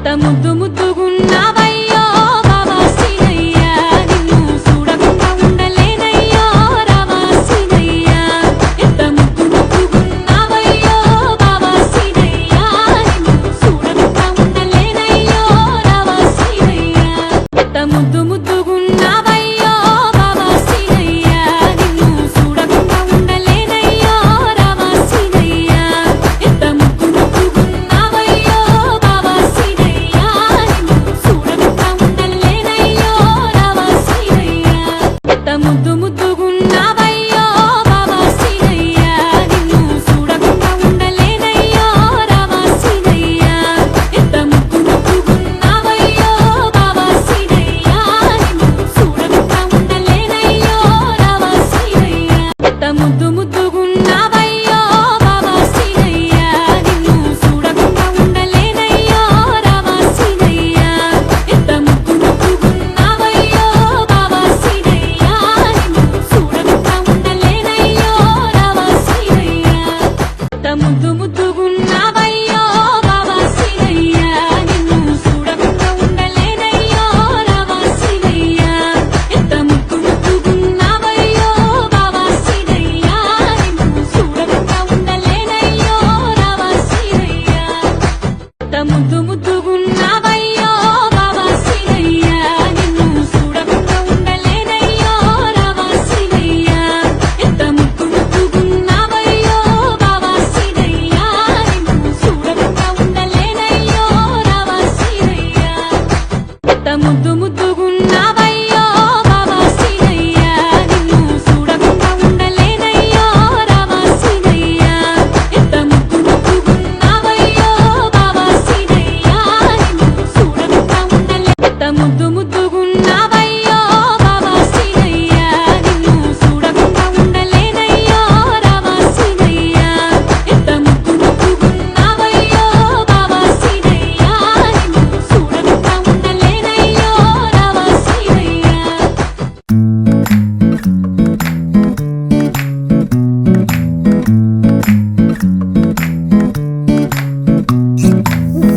ముద్దు ముద్దుగున్నావయ్యో బాబా సీనయ్య నిన్ను చూడకుండా ఉండలేనయ్యో రావా సీనయ్య ఎంత ముద్దు ముద్దుగున్నావయ్యో బాబా సీనయ్య నిన్ను చూడకుండా ఉండలేనయ్యో రావా సీనయ్య ఎంత ముద్దు ముద్దుగున్నావయ్యో బాబా సీనయ్య నిన్ను చూడకుండా ఉండలేనయ్యో రావా సీనయ్య ఎంత ముద్దు ముద్దుగున్నావయ్యో బాబా సీనయ్య నిన్ను చూడకుండా ఉండలేనయ్యో రావా సీనయ్య ఎంత ముద్దు ముద్దుగున్నావయ్యో బాబా సీనయ్య నిన్ను చూడకుండా ఉండలేనయ్యో రావా సీనయ్య ఎంత ముద్దు ముద్దుగున్నావయ్యో బాబా సీనయ్య నిన్ను చూడకుండా ఉండలేనయ్యో రావా సీనయ్య ఎంత ముద్దు ముద్దుగున్నావయ్యో బాబా సీనయ్య నిన్ను చూడకుండా ఉండలేనయ్యో రావా సీనయ్య ఎంత ముద్దు ముద్దుగున్నావయ్యో బాబా సీనయ్య నిన్ను చూడకుండా ఉండలేనయ్యో రావా సీనయ్య ఎంత ముద్దు ముద్దుగున్నావయ్యో బాబా సీనయ్య నిన్ను చూడకుండా ఉండలేనయ్యో రావా సీనయ్య ఎంత ముద్దు ముద్దుగున్నావయ్యో బాబా సీనయ్య నిన్ను చూడకుండా ఉండలేనయ్యో రావా సీనయ్య ఎంత ముద్దు ముద్దుగున్నావయ్యో బాబా సీనయ్య నిన్ను చూడకుండా ఉండలేనయ్యో రావా సీనయ్య ఎంత ముద్దు ముద్దుగున్నావయ్యో బాబా సీనయ్య నిన్ను చూడకుండా ఉండలేనయ్యో రావా సీనయ్య ఎంత ముద్దు ముద్దుగున్నావయ్యో బాబా సీనయ్య నిన్ను చూడకుండా ఉండలేనయ్యో రావా సీనయ్య ఎంత ముద్దు ముద్దుగున్నావయ్యో బాబా సీనయ్య నిన్ను చూడకుండా ఉండలే ఎంత ముద్దు ముద్దు